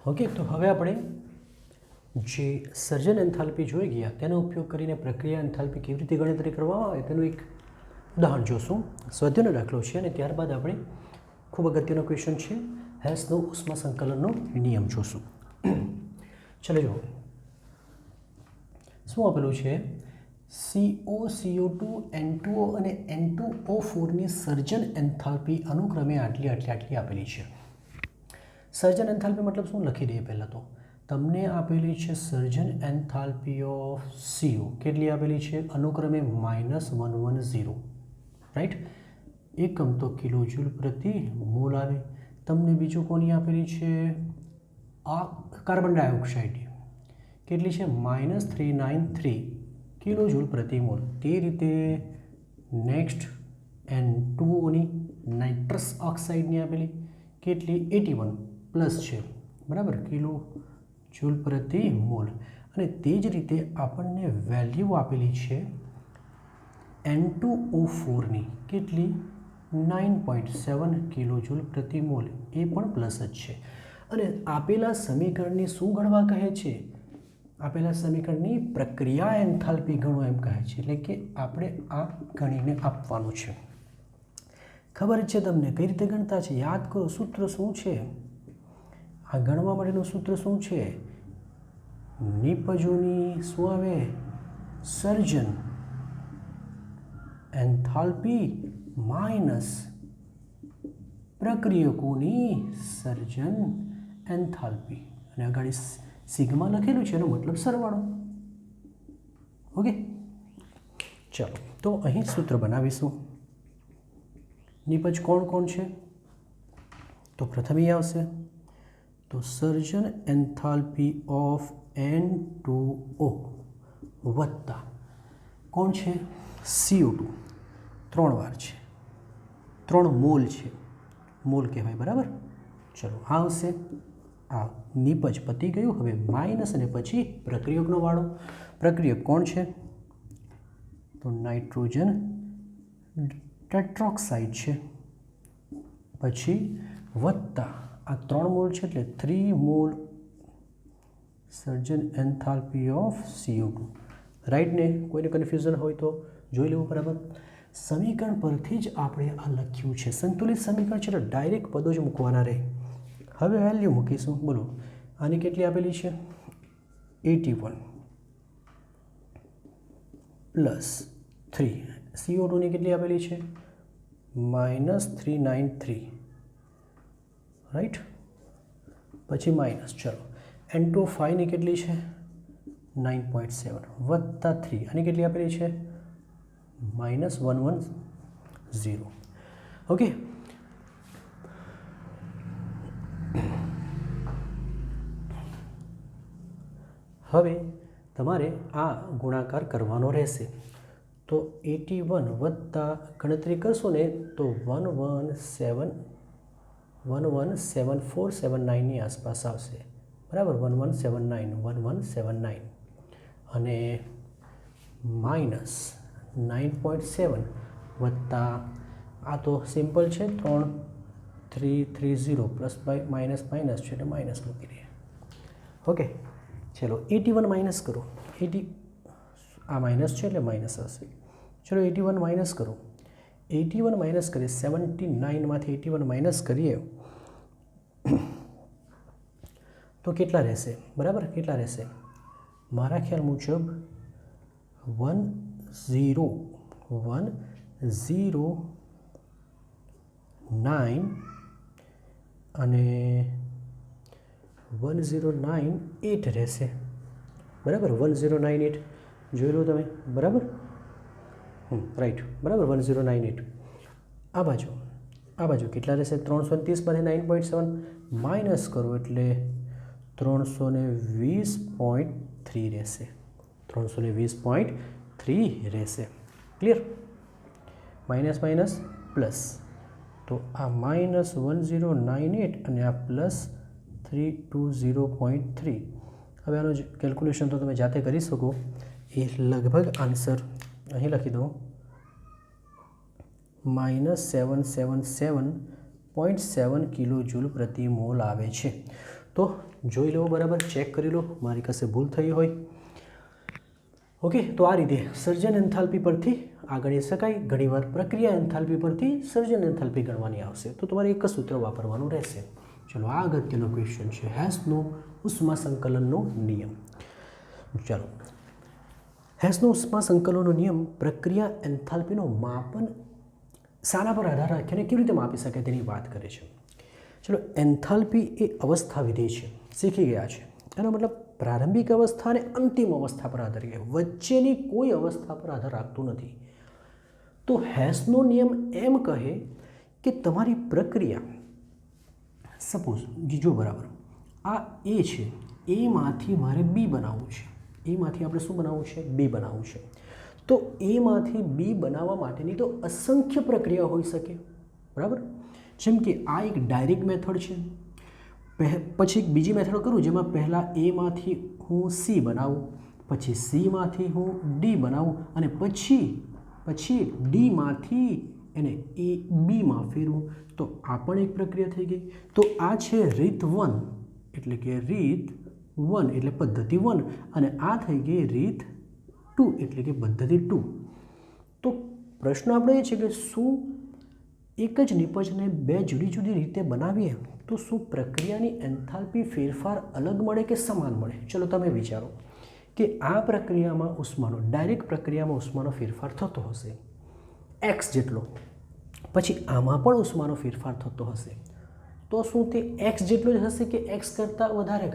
Okay, તો હવે આપણે જે સર્જન એન્થાલ્પી જોઈ ગયા તેનો ઉપયોગ કરીને પ્રક્રિયા એન્થાલ્પી કેવી રીતે ગણતરી કરવામાં આવે તેનું એક ઉદાહરણ જોશું. સ્વાધ્યાયનો દાખલો છે અને ત્યારબાદ આપણે ખૂબ અગત્યનો ક્વેશ્ચન છે હેસનો ઉષ્મા સંકલનનો નિયમ જોશું. ચાલો જુઓ શું આપેલું છે. CO, CO2, N2O અને N2O4ની સર્જન એન્થાલ્પી અનુક્રમે આટલી આપેલી છે. સર્જન એન્થાલ્પી મતલબ શું લખી દઈએ પહેલાં તો તમને આપેલી છે સર્જન એન્થાલ્પી ઓફ CO કેટલી આપેલી છે અનુક્રમે -110 રાઈટ. એકમ તો કિલો જૂલ પ્રતિ મોલ આવે. તમને બીજું કોની આપેલી છે આ કાર્બન ડાયોક્સાઇડ કેટલી છે -393 કિલો જૂલ પ્રતિ મોલ. તે રીતે નેક્સ્ટ N2Oની નાઇટ્રસ ઓક્સાઇડની આપેલી કેટલી 81 પ્લસ છે બરાબર કિલો જૂલ પ્રતિ મોલ. અને તે જ રીતે આપણને વેલ્યુ આપેલી છે N2O4ની કેટલી 9.7 કિલો જૂલ પ્રતિ મોલ એ પણ પ્લસ જ છે. અને આપેલા સમીકરણની શું ગણવા કહે છે આપેલા સમીકરણની પ્રક્રિયા એન્થાલ્પી ગણો એમ કહે છે. એટલે કે આપણે આ ગણીને આપવાનું છે. ખબર છે તમને કઈ રીતે ગણતા છે યાદ કરો. સૂત્ર શું છે આ ગણવા માટેનું સૂત્ર શું છે નિપજોની શું આવે સર્જન એન્થાલ્પી માઇનસ પ્રક્રિયકોની સર્જન એન્થાલ્પી અને આગળ સિગ્મા લખેલું છે એનો મતલબ સરવાળો. ઓકે ચાલો તો અહીં સૂત્ર બનાવીશું. નિપજ કોણ કોણ છે તો પ્રથમ એ આવશે તો સર્જન એન્થાલ્પી ઓફ N2O વત્તા કોણ છે CO2 3 વાર છે 3 મોલ છે મોલ કહેવાય બરાબર. ચલો આ આવશે આ નિપજ પતી ગયું. હવે માઇનસ અને પછી પ્રક્રિયકનો વાળો. પ્રક્રિયક કોણ છે તો નાઇટ્રોજન ટેટ્રોક્સાઇડ છે. પછી વત્તા આ 3 મોલ છે એટલે 3 mall surgeon enthalpy of CO2 right ને. કોઈને કન્ફ્યુઝન હોય તો જોઈ લેવું બરાબર. સમીકરણ પરથી જ આપણે આ લખ્યું છે. સંતુલિત સમીકરણ છે તો ડાયરેક્ટ પદો જ મૂકવાના રહે. હવે વેલ્યુ મૂકીશું. બોલો આની કેટલી આપેલી છે 81 પ્લસ 3 CO2ની કેટલી આપેલી છે -393 રાઈટ. પછી માઇનસ ચલો N2O5ની કેટલી છે 9.7 વત્તા 3 આની કેટલી આપેલી છે -110. ઓકે હવે તમારે આ ગુણાકાર કરવાનો રહેશે. તો 81 વત્તા ગણતરી કરશો ને તો 117479ની આસપાસ આવશે બરાબર. 1179 અને માઇનસ 9.7 વત્તા આ તો સિમ્પલ છે 3330 પ્લસ માઇનસ છે એટલે માઇનસ મૂકી દઈએ. ઓકે ચલો 81 માઇનસ કરો. આ માઇનસ છે એટલે માઇનસ હશે. ચલો 81 માઇનસ કરો. 81 માઇનસ કરીએ 79માંથી 81 માઇનસ કરીએ તો કેટલા રહેશે બરાબર. કેટલા રહેશે મારા ખ્યાલ મુજબ 1009 અને 1098 રહેશે બરાબર. 1098 જોઈ લો તમે બરાબર. રાઈટ બરાબર 1098. આ બાજુ કેટલા રહેશે 330માંથી 9.7 માઇનસ કરો એટલે 320.3 રહેશે. 320.3 રહેશે. ક્લિયર. માઇનસ પ્લસ તો આ -1098 અને આ પ્લસ 320.3. હવે આનું કેલ્ક્યુલેશન તો તમે જાતે કરી શકો. એ લગભગ આન્સર અહીં લખી દો -777.7 કિલો જૂલ પ્રતિ મોલ આવે છે. તો જોઈ લો, બરાબર ચેક કરી લો મારી પાસે ભૂલ થઈ હોય. ઓકે, તો આ રીતે સર્જન એન્થાલ્પી પરથી આ ગણી શકાય. ઘણીવાર પ્રક્રિયા એન્થાલ્પી પરથી સર્જન એન્થાલ્પી ગણવાની આવશે, તો તમારે એક જ સૂત્ર વાપરવાનું રહેશે. ચલો, આ અગત્યનો ક્વેશ્ચન છે, હેસનો ઉષ્મા સંકલનનો નિયમ. ચાલો, હેસનો ઉષ્મા સંકલનનો નિયમ પ્રક્રિયા એન્થાલ્પીનો માપન શાના પર આધાર રાખીને કેવી રીતે માપી શકાય તેની વાત કરે છે. ચલો, એન્થાલ્પી એ અવસ્થા વિધેય છે, શીખી ગયા છે. એનો મતલબ પ્રારંભિક અવસ્થા અને અંતિમ અવસ્થા પર આધાર રાખે, વચ્ચેની કોઈ અવસ્થા પર આધાર રાખતું નથી. તો હેસનો નિયમ એમ કહે કે તમારી પ્રક્રિયા, સપોઝ જો બરાબર આ એ છે, એમાંથી મારે બી બનાવવું છે. એમાંથી આપણે શું બનાવવું છે? બી બનાવવું છે. તો એમાંથી બી બનાવવા માટેની તો અસંખ્ય પ્રક્રિયા હોઈ શકે, બરાબર. જેમ કે આ એક ડાયરેક્ટ મેથડ છે. પછી એક બીજી મેથડ કરું જેમાં પહેલાં એમાંથી હું સી બનાવું, પછી સીમાંથી હું ડી બનાવું અને પછી ડીમાંથી એને એ બીમાં ફેરવું. તો આ પણ એક પ્રક્રિયા થઈ ગઈ. તો આ છે રીત 1, એટલે કે રીત 1 એટલે પદ્ધતિ 1, અને આ થઈ ગઈ રીત 2 એટલે કે પદ્ધતિ 2. તો પ્રશ્ન આપણે એ છે કે શું એક જ નિપજને બે જુદી જુદી રીતે બનાવીએ તો શું પ્રક્રિયાની એન્થાલ્પી ફેરફાર અલગ મળે કે સમાન મળે? ચલો તમે વિચારો કે આ પ્રક્રિયામાં ઉષ્માનો, ડાયરેક્ટ પ્રક્રિયામાં ઉષ્માનો ફેરફાર થતો હશે એક્સ જેટલો, પછી આમાં પણ ઉષ્માનો ફેરફાર થતો હશે, તો શું તે એક્સ જેટલો જ હશે કે એક્સ કરતાં વધારે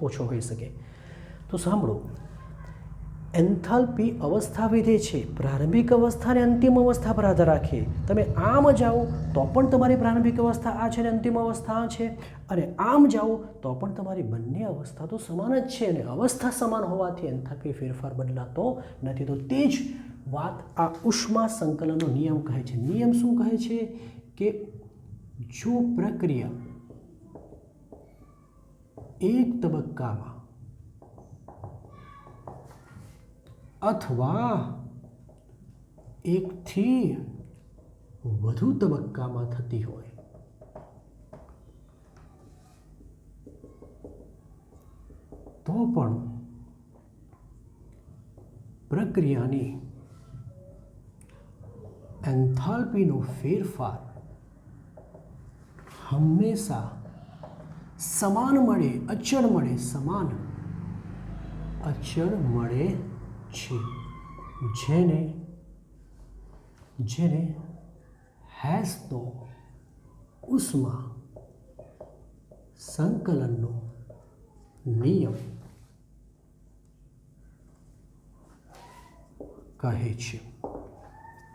ઓછો હોઈ શકે? તો સાંભળો, એન્થાલ્પી અવસ્થા વિધેય છે, પ્રારંભિક અવસ્થા અને અંતિમ અવસ્થા પર આધાર રાખે. તમે આમ જાઓ તો પણ તમારી પ્રારંભિક અવસ્થા આ છે અને અંતિમ અવસ્થા આ છે, અને આમ જાઓ તો પણ તમારી બંને અવસ્થા તો સમાન જ છે, અને અવસ્થા સમાન હોવાથી એન્થાલ્પી ફેરફાર બદલાતો નથી. તો તે જ વાત આ ઉષ્મા સંકલનનો નિયમ કહે છે. નિયમ શું કહે છે કે જો પ્રક્રિયા એક તબક્કામાં અથવા એકથી વધુ તબક્કામાં થતી હોય તો પણ પ્રક્રિયાની એન્થાલ્પીનો ફેરફાર હંમેશા સમાન મળે, અચળ મળે, અચળ મળે છે, જેને હેસનો ઉષ્મા સંકલનનો નિયમ કહે છે.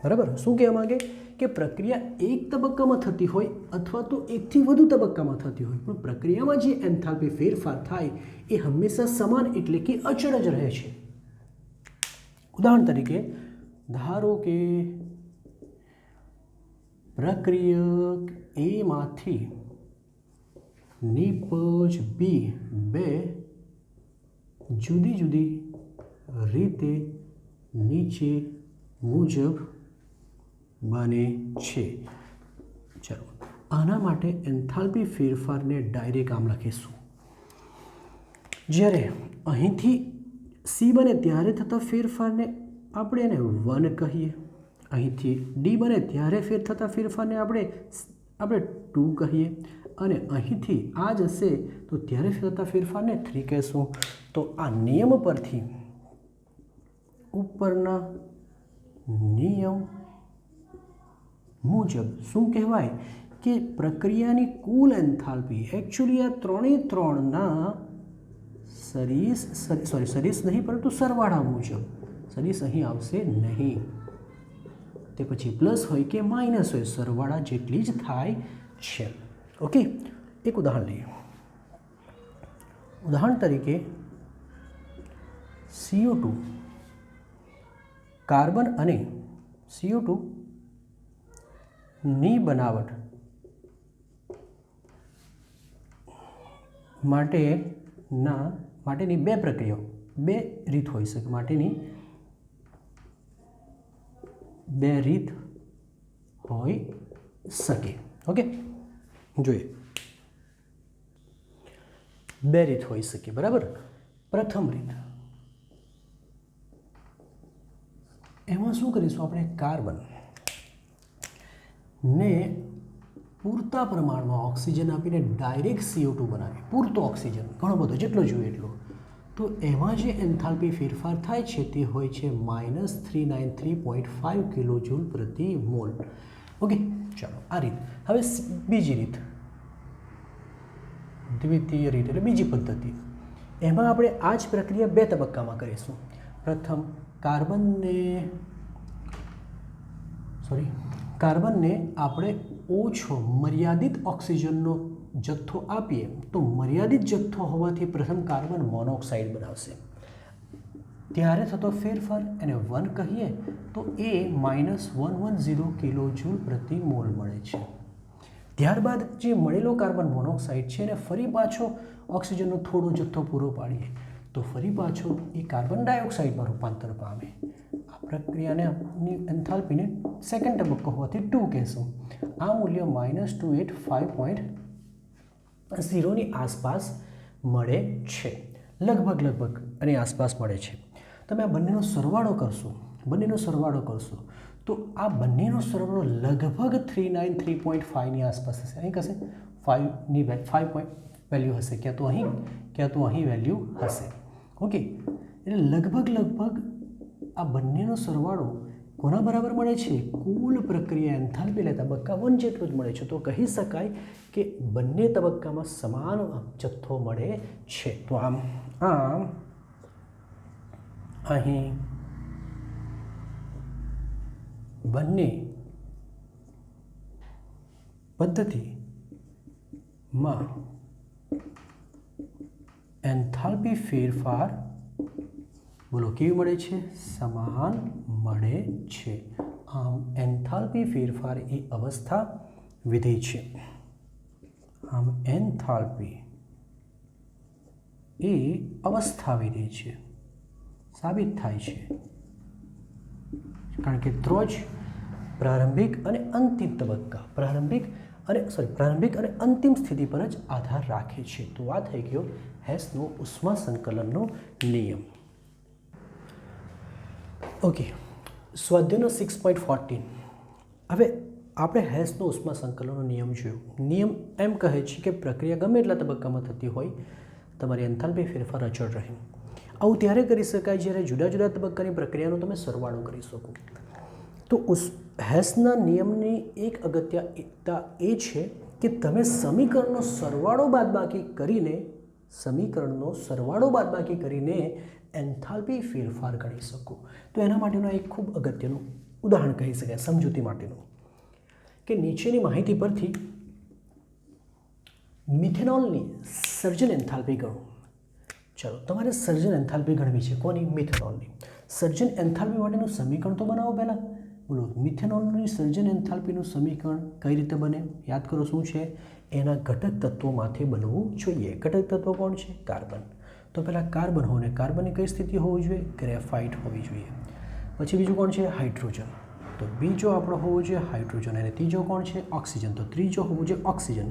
બરાબર. શું કહેવા માંગે કે પ્રક્રિયા એક તબક્કામાં થતી હોય અથવા તો એકથી વધુ તબક્કામાં થતી હોય, પણ પ્રક્રિયામાં જે એન્થાલ્પી ફેરફાર થાય એ હંમેશા સમાન એટલે કે અચળ જ રહે છે. ઉદાહરણ તરીકે ધારો કે પ્રક્રિયક એમાંથી નિપજ બી બે જુદી જુદી રીતે નીચે મુજબ બને છે. ચલો, આના માટે એન્થાલ્પી ફેરફારને ડાયરેક્ટ આમ લખીશું. જ્યારે અહીંથી સી બને ત્યારે થતા ફેરફારને આપણે એને 1 કહીએ, અહીંથી ડી બને ત્યારે થતા ફેરફારને આપણે 2 કહીએ, અને અહીંથી આ જશે તો ત્યારે થતા ફેરફારને 3 કહેશું. તો આ નિયમ પરથી, ઉપરના નિયમ મુજબ શું કહેવાય કે પ્રક્રિયાની કુલ એન્થાલ્પી એકચ્યુઅલી આ ત્રણેના સરીસ નહીં પરંતુ સરવાળા મુજબ, સરીસ અહીં આવશે નહીં, તે પછી પ્લસ હોય કે માઇનસ હોય, સરવાળા જેટલી જ થાય છે. ઓકે, એક ઉદાહરણ લઈએ. ઉદાહરણ તરીકે CO2, કાર્બન અને CO2 ની બનાવટ માટેની બે પ્રક્રિયાઓ, બે રીત હોઈ શકે, માટેની બે રીત હોઈ શકે. ઓકે, જોઈએ. બે રીત હોઈ શકે, બરાબર. પ્રથમ રીત, એમાં શું કરીશું આપણે, કાર્બન ને પૂરતા પ્રમાણમાં ઓક્સિજન આપીને ડાયરેક્ટ CO2 બનાવીએ, પૂરતો ઓક્સિજન, ઘણો બધો, જેટલો જોઈએ એટલો. તો એમાં જે એન્થાલ્પી ફેરફાર થાય છે તે હોય છે -393.5 કિલોજૂલ પ્રતિ મોલ. ઓકે, ચાલો આ રીત. હવે બીજી રીત, દ્વિતીય રીત એટલે બીજી પદ્ધતિ. એમાં આપણે આ જ પ્રક્રિયા બે તબક્કામાં કરીશું. પ્રથમ કાર્બનને આપણે ઓછો મર્યાદિત ઓક્સિજનનો જથ્થો આપીએ તો મર્યાદિત જથ્થો હોવાથી પ્રથમ કાર્બન મોનોક્સાઇડ બનાવશે. ત્યારે થતો ફેરફાર એને 1 કહીએ તો એ -110 કિલોજૂલ પ્રતિ મોલ મળે છે. ત્યારબાદ જે મળેલો કાર્બન મોનોક્સાઇડ છે એને ફરી પાછો ઓક્સિજનનો થોડો જથ્થો પૂરો પાડીએ તો ફરી પાછો એ કાર્બન ડાયોક્સાઇડમાં રૂપાંતર પામે. આ પ્રક્રિયાને એન્થાલ્પીને સેકન્ડ તબક્કો હોવાથી 2 કહેશું. આ મૂલ્ય -285.0 ની આસપાસ મળે છે, લગભગ એની આસપાસ મળે છે. તમે આ બંનેનો સરવાળો કરશો તો આ બંનેનો સરવાળો લગભગ 393.5 ની આસપાસ હશે. અહીં કશે 5 વેલ્યુ હશે, ક્યાં તો અહીં વેલ્યુ હશે. ઓકે, એટલે લગભગ આ બંનેનો સરવાળો કોના બરાબર મળે છે? કુલ પ્રક્રિયા એન્થાલ્પી એટલે તબક્કા 1 જેટલું જ મળે છે. તો કહી શકાય કે બંને તબક્કામાં સમાન જથ્થો મળે છે. તો આમ અહીં બંને પદ્ધતિમાં એન્થાલ્પી ફેરફાર બોલો કેવી મળે છે? સમાન મળે છે. આમ એન્થાલ્પી ફેરફાર એ અવસ્થા વિધેય છે. આમ એન્થાલ્પી એ અવસ્થા વિધેય છે, સાબિત થાય છે. કારણ કે ત્રોજ પ્રારંભિક અને અંતિમ તબક્કા, પ્રારંભિક અને અંતિમ સ્થિતિ પર જ આધાર રાખે છે. તો આ થઈ ગયો હેસનો ઉષ્મા સંકલનનો નિયમ. ઓકે, સ્વાધ્યાયનો 6.14. હવે આપણે હેસનો ઉષ્મા સંકલનનો નિયમ જોયો. નિયમ એમ કહે છે કે પ્રક્રિયા ગમે એટલા તબક્કામાં થતી હોય તમારી એન્થાલ્પી ફેરફાર અચળ રહે. આવું ત્યારે કરી શકાય જ્યારે જુદા જુદા તબક્કાની પ્રક્રિયાનો તમે સરવાળો કરી શકો. તો હેસના નિયમની એક અગત્યતા એ છે કે તમે સમીકરણનો સરવાળો બાદબાકી કરીને એન્થાલ્પી ફેરફાર ગણી શકો. તો એના માટેનું એક ખૂબ અગત્યનું ઉદાહરણ કહી શકાય સમજૂતી માટેનું, કે નીચેની માહિતી પરથી મિથેનોલની સર્જન એન્થાલ્પી ગણો. ચાલો, તમારે સર્જન એન્થાલ્પી ગણવી છે. કોની? મિથેનોલની. સર્જન એન્થાલ્પી માટેનું સમીકરણ તો બનાવો પહેલાં. બોલો, મિથેનોલની સર્જન એન્થાલ્પીનું સમીકરણ કઈ રીતે બને? યાદ કરો શું છે? એના ઘટક તત્વોમાંથી બનવું જોઈએ. ઘટક તત્વો કોણ છે? કાર્બન. તો પહેલાં કાર્બન હોય ને કાર્બનની કઈ સ્થિતિ હોવી જોઈએ? ગ્રેફાઇટ હોવી જોઈએ. પછી બીજું કોણ છે? હાઇડ્રોજન. તો બીજો આપણો હોવો જોઈએ હાઇડ્રોજન. અને ત્રીજો કોણ છે? ઓક્સિજન. તો ત્રીજો હોવું જોઈએ ઓક્સિજન.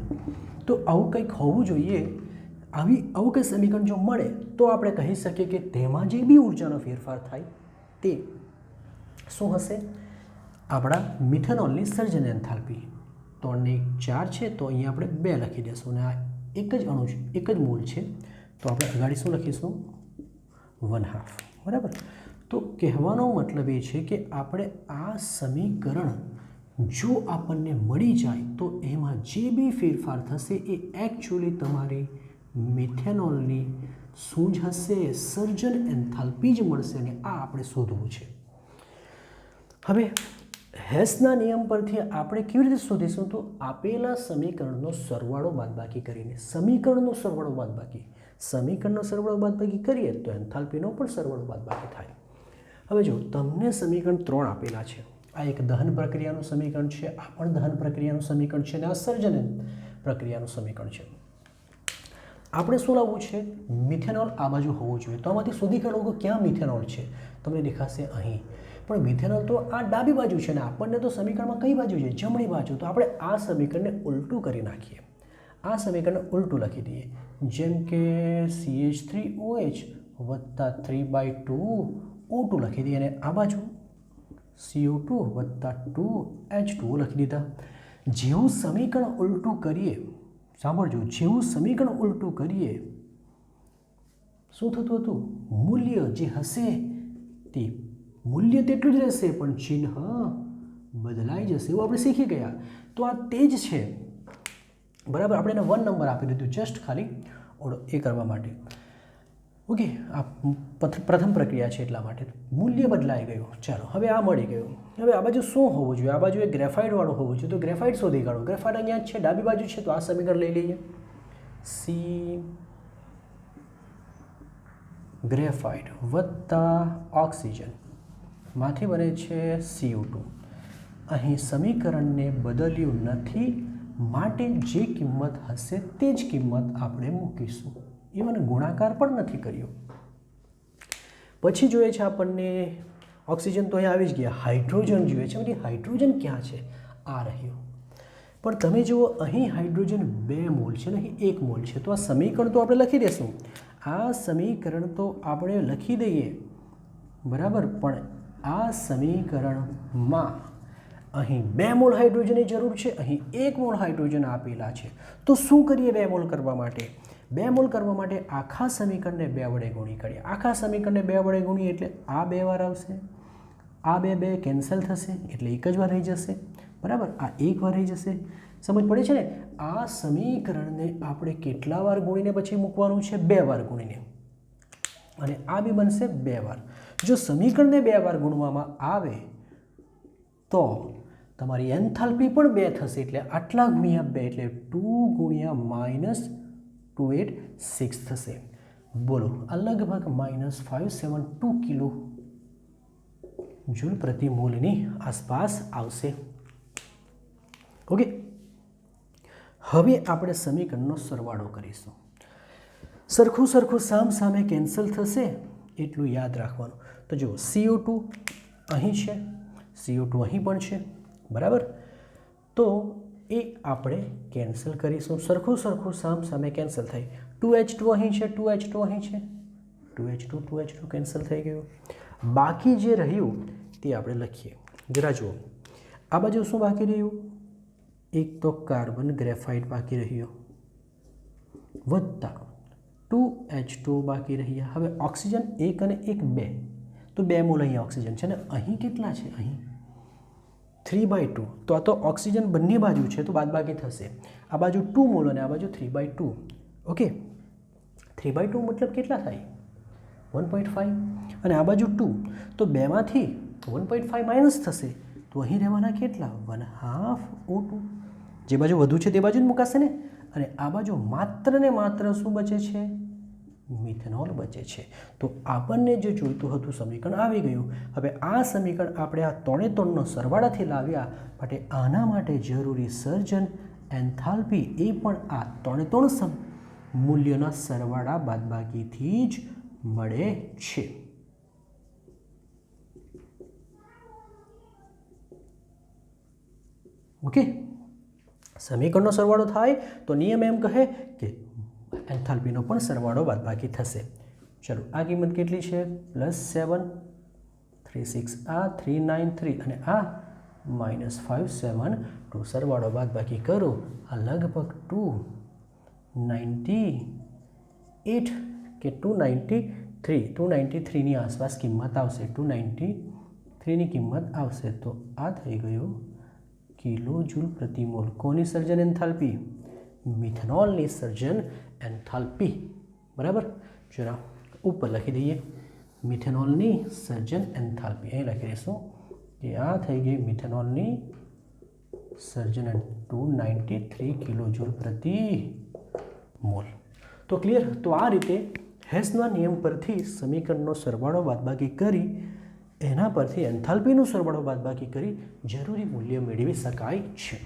તો આવું કંઈક હોવું જોઈએ. આવું કંઈ સમીકરણ જો મળે તો આપણે કહી શકીએ કે તેમાં જે બી ઉર્જાનો ફેરફાર થાય તે શું હશે? આપણા મિથેનોલની સર્જન એન્થાલ્પી. 3 ને 1 4 છે, તો અહીંયા આપણે 2 લખી દઈશું. અને આ એક જ અણુ છે, એક જ મોલ છે, તો આપણે અગાડી શું લખીશું? 1/2. બરાબર. તો કહેવાનો મતલબ એ છે કે આપણે આ સમીકરણ જો આપણને મળી જાય તો એમાં જે બી ફેરફાર થશે એ એકચ્યુઅલી તમારી મિથેનોલની શું જ હશે? સર્જન એન્થાલ્પી જ મળશે. અને આ આપણે શોધવું છે. હવે હેસના નિયમ પરથી આપણે કેવી રીતે શોધીશું? તો આપેલા સમીકરણનો સરવાળો બાદબાકી કરીને. સમીકરણનો સરવાળો બાદબાકી કરીએ તો એન્થાલ્પીનો પણ સરવાળો બાદબાકી થાય. હવે જો તમને સમીકરણ 3 આપેલા છે. આ એક દહન પ્રક્રિયાનું સમીકરણ છે, આ પણ દહન પ્રક્રિયાનું સમીકરણ છે, અને આ સર્જન પ્રક્રિયાનું સમીકરણ છે. આપણે શું લાવવું છે? મિથેનોલ આ બાજુ હોવું જોઈએ. તો આમાંથી શોધી કાઢો કે ક્યાં મિથેનોલ છે. તમને દેખાશે અહીં. પણ મિથેનોલ તો આ ડાબી બાજુ છે ને આપણને તો સમીકરણમાં કઈ બાજુ છે? જમણી બાજુ. તો આપણે આ સમીકરણને ઉલટું કરી નાખીએ. આ સમીકરણ ઉલટું લખી દઈએ, જેમ કે CH3OH વત્તા 3/2O2 લખી દઈએ, અને આ બાજુ CO2 વત્તા 2H2O લખી દીધા. જેવું સમીકરણ ઉલટું કરીએ, સાંભળજો, જેવું સમીકરણ ઉલટું કરીએ શું થતું હતું? મૂલ્ય જે હશે તે મૂલ્ય તેટલું જ રહેશે, પણ ચિહ્ન બદલાઈ જશે. એવું આપણે શીખી ગયા. તો આ તે જ છે, બરાબર. આપણે એને 1 નંબર આપી દીધું જસ્ટ ખાલી એ કરવા માટે. ઓકે, આ પ્રથમ પ્રક્રિયા છે એટલા માટે મૂલ્ય બદલાઈ ગયું. ચાલો, હવે આ મળી ગયું. હવે આ બાજુ શું હોવું જોઈએ? આ બાજુ એક ગ્રેફાઇટવાળું હોવું જોઈએ. તો ગ્રેફાઇટ શોધી કાઢો. ગ્રેફાઇટ અહીંયા જ છે, ડાબી બાજુ છે. તો આ સમીકરણ લઈ લઈએ. સી ગ્રેફાઇટ વત્તા ઓક્સિજન માંથી બને છે CO2. અહીં સમીકરણને બદલ્યું નથી, માટે જે કિંમત હશે તે જ કિંમત આપણે મૂકીશું. ઇવન ગુણાકાર પણ નથી કર્યો. પછી જોઈએ છે આપણને ઓક્સિજન તો અહીંયા આવી જ ગયા. હાઇડ્રોજન જોઈએ છે. હાઇડ્રોજન ક્યાં છે? આ રહ્યું. પણ તમે જુઓ, અહીં હાઇડ્રોજન 2 મોલ છે ને અહીં 1 મોલ છે. તો આ સમીકરણ તો આપણે લખી દઈશું. આ સમીકરણ તો આપણે લખી દઈએ, બરાબર. પણ આ સમીકરણમાં અહીં 2 મોલ હાઇડ્રોજનની જરૂર છે, અહીં 1 મોલ હાઇડ્રોજન આપેલા છે. તો શું કરીએ 2 મોલ કરવા માટે? 2 મોલ કરવા માટે આખા સમીકરણને 2 વડે ગુણી કરીએ. આખા સમીકરણને 2 વડે ગુણીએ એટલે આ 2 વાર આવશે, આ 2 કેન્સલ થશે એટલે એક જ વાર રહી જશે, બરાબર. આ એક વાર રહી જશે. સમજ પડે છે ને? આ સમીકરણને આપણે કેટલા વાર ગુણીને પછી મૂકવાનું છે? 2 વાર ગુણીને. અને આ બી બનશે 2 વાર. જો સમીકરણને 2 વાર ગુણવામાં આવે તો તમારી એન્થાલ્પી પણ 2 થશે. એટલે આટલા ગુણ્યા 2 એટલે 2 ગુણ્યા -286 થશે. બોલો, આ લગભગ -572 કિલો જૂલ પ્રતિ મોલની આસપાસ આવશે. ઓકે, હવે આપણે સમીકરણનો સરવાળો કરીશું. સરખું સામ સામે કેન્સલ થશે એટલું યાદ રાખવાનું. તો જુઓ, CO2 અહીં છે, CO2 અહીં પણ છે, બરાબર. તો એ આપણે કેન્સલ કરીશું. સરખું સામ સામે કેન્સલ થઈ. 2H2 અહીં છે, 2H2 અહીં છે, 2H2 કેન્સલ થઈ ગયું. બાકી જે રહ્યું તે આપણે લખીએ. જરા જુઓ, આ બાજુ શું બાકી રહ્યું? એક તો કાર્બન ગ્રેફાઇટ બાકી રહ્યો, વત્તા 2H2 બાકી રહ્યા. હવે ઓક્સિજન 1 અને 1 2, તો 2 મોલ અહીંયા ઓક્સિજન છે ને અહીં કેટલા છે? અહીં 3/2. તો આ તો ઓક્સિજન બંને બાજુ છે તો બાદબાકી થશે. આ બાજુ 2 મોલ અને આ બાજુ 3/2. ઓકે, 3/2 મતલબ કેટલા થાય? 1.5. અને આ બાજુ 2, તો 2 માંથી 1.5 માઇનસ થશે. તો અહીં રહેવાના કેટલા? 1/2 O2. જે બાજુ વધુ છે તે બાજુ જ મુકાશે ને. અને આ બાજુ માત્ર ને માત્ર શું બચે છે? મિથેનોલ બચે છે. તો આપણને જે જોઈતું હતું સમીકરણ આવી ગયું. હવે આ સમીકરણ આપણે આ 3 સરવાળાથી લાવ્યા, માટે આના માટે જરૂરી સર્જન એન્થાલ્પી એ પણ આ 3 મૂલ્યોના સરવાળા બાદબાકીથી જ મળે છે. ઓકે, સમીકરણનો સરવાળો થાય તો નિયમ એમ કહે કે એન્થાલ્પીનો પણ સરવાળો બાદબાકી થશે. ચલો, આ કિંમત કેટલી છે? +7 36, આ 393 અને આ -572. સરવાળો બાદબાકી કરો, આ લગભગ 298 કે 293ની આસપાસ કિંમત આવશે. 293ની કિંમત આવશે. તો આ થઈ ગયું કિલો જૂલ પ્રતિ મોલ. કોની સર્જન એન્થાલ્પી? મિથેનોલની સર્જન એન્થાલ્પી, બરાબર. જરા ઉપર લખી દઈએ મિથેનોલની સર્જન એન્થાલ્પી. અહીં લખી દઈશું કે આ થઈ ગઈ મિથેનોલની સર્જન 293 કિલો જૂલ પ્રતિ મોલ. તો ક્લિયર? તો આ રીતે હેસના નિયમ પરથી સમીકરણનો સરવાળો બાદબાકી કરી, એના પરથી એન્થાલ્પીનું સરવાળો બાદબાકી કરી જરૂરી મૂલ્ય મેળવી શકાય છે.